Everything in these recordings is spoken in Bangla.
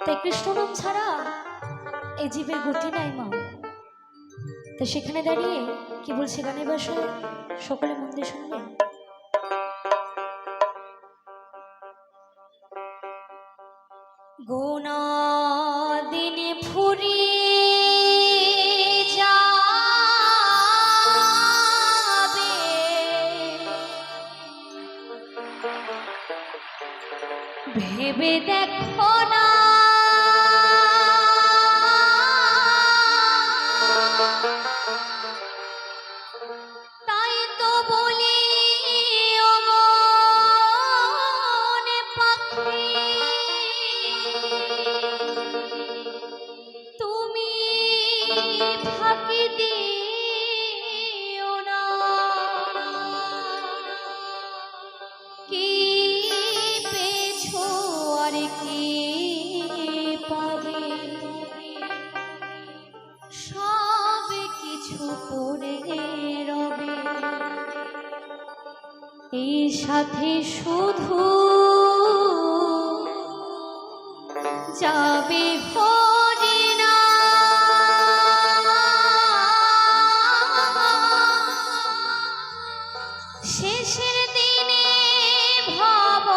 তাই কৃষ্ণ নাম ছাড়া এই জীবের গতি নাই মা। তো সেখানে দাঁড়িয়ে কি বলছে গানের ভাষায়, সকলে মন দিয়ে শুনবেন। গোনা দিনে ফুরিয়ে যাবে, ভেবে দেখো না তাই তো বলি ও মনে পাখি, তুমি ফাঁকি দিও না। কি পেছো আর কি পাবে, সব কিছু পড়ে রবে। এই সাথে শুধু যাবে হরিনা, শেষের দিনে ভব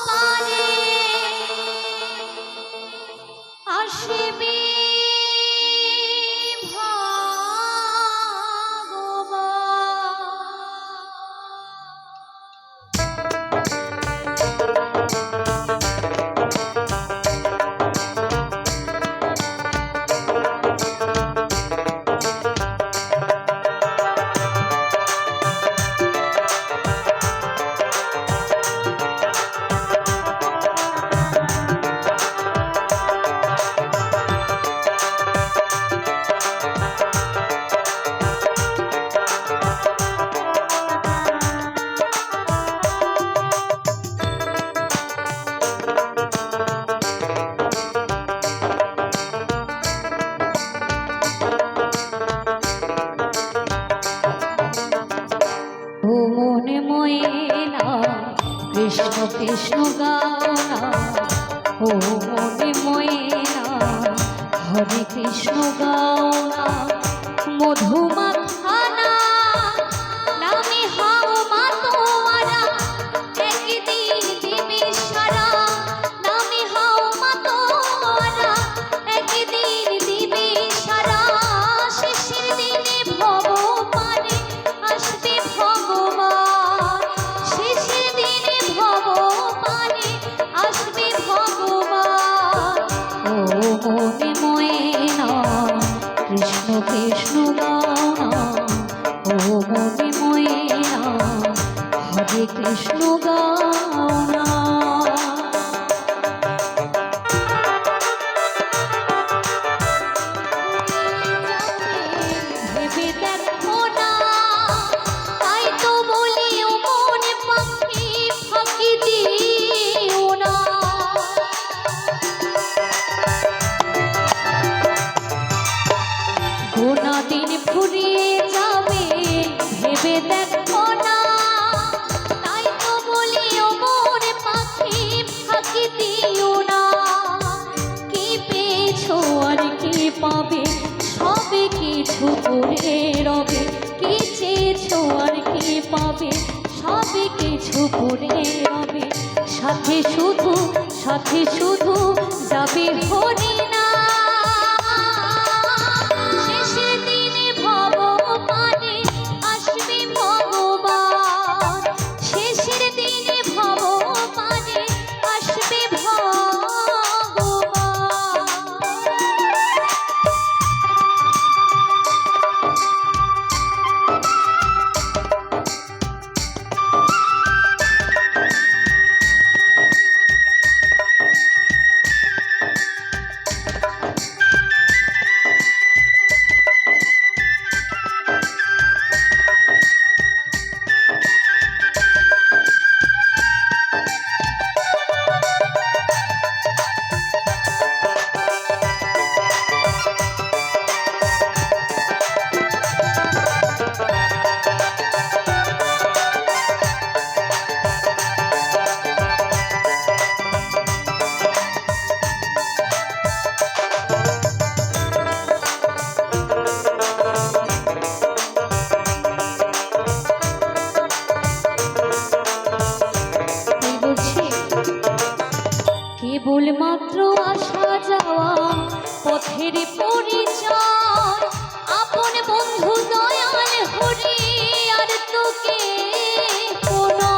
পারে আসবে মনে ময়না কৃষ্ণ কৃষ্ণ গাও না, ও মনে ময়না হরে কৃষ্ণ গাও না। মধুমাখানা নামে হাও মা তোমারা, একদিন দিবে সারা নামে হাও মা তোমারা, একদিন দিবে সারা। শেষের দিনে ভব পারে আসবে ভগবান, শেষের দিনে ভব পারে আসবে ভগবান। ও মনে ময়না কৃষ্ণ কৃষ্ণ গাও না, ও মনে ময়না হরে কৃষ্ণ গাও না। ভেবে দেখো না তাই তো বলি ও মনে পাখি, ফাঁকি দিও না। গোনা দিন ফুরিয়ে যাবে, ভেবে দেখো না তাই তো বলি ও মনে পাখি, ফাঁকি দিও না। কি পেয়েছো আর কি পাবে, সব কিছু পড়ে রবে। কি চেয়েছো আর কি পাবে, সব কিছু পড়ে রবে। সাথে শুধু যাবে হরিনা, শেষের দিনে ভব পারে আসবে ভগবান, শেষের দিনে ভব পারে আসবে ভগবান। কেবলমাত্র আসা যাওয়া পথের পরিচয়, আপন বন্ধু দয়াল হরি আর তোকে কোনো।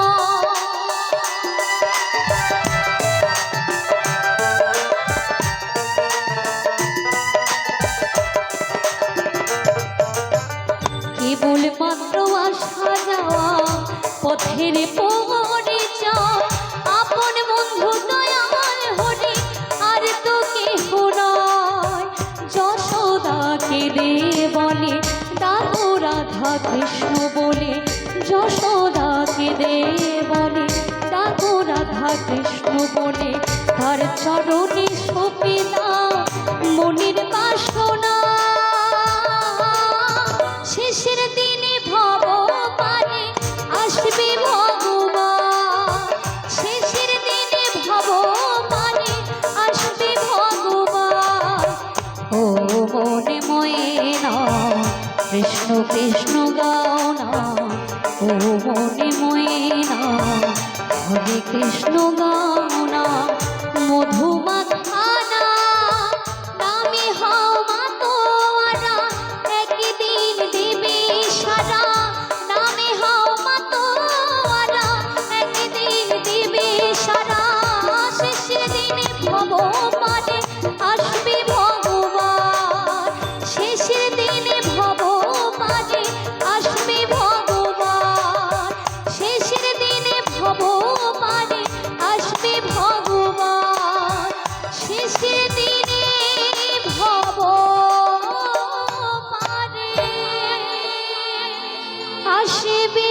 কেবলমাত্র আসা যাওয়া পথের পরিচয়, আপন বন্ধু দয়াল হরি আর তোকে নয়। যশোদাকে দে বলে ডাকো রাধা কৃষ্ণ বলে, যশোদাকে দে বলে ডাকো রাধা কৃষ্ণ বলে, তার চরণে সপিতা মনির বাসনা। শেষের দিনে ভব পারে আসবে ভগবান, শেষের দিনে ভব পারে আসবে ভগবান। ও মনে ময়না কৃষ্ণ কৃষ্ণ গাও না, ও মনে ময়না হরে কৃষ্ণ গাও না। মধুমাখানা নামে হও মাতোয়ারা, একদিন দেবে সারা। নামে হও মাতোয়ারা, একদিন দেবে সারা। শেষের দিনে ভব পারে আসবে ভগবান, শেষের দিনে ভব পারে আসবে ভগবান, শেষের দিনে ভব পারে আসবে ভগবান, শেষের দিনে ভব পারে আসবে